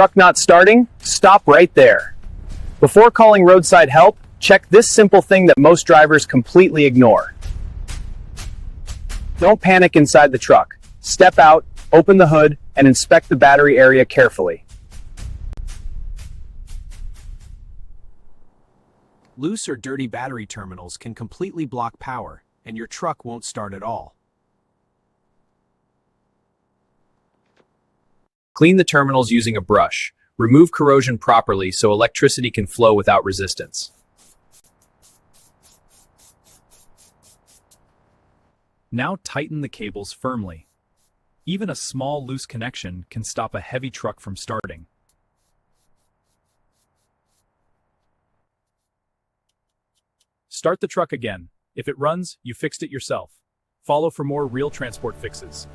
Truck not starting? Stop right there. Before calling roadside help, check this simple thing that most drivers completely ignore. Don't panic inside the truck. Step out, open the hood, and inspect the battery area carefully. Loose or dirty battery terminals can completely block power, and your truck won't start at all. Clean the terminals using a brush. Remove corrosion properly so electricity can flow without resistance. Now tighten the cables firmly. Even a small loose connection can stop a heavy truck from starting. Start the truck again. If it runs, you fixed it yourself. Follow for more real transport fixes.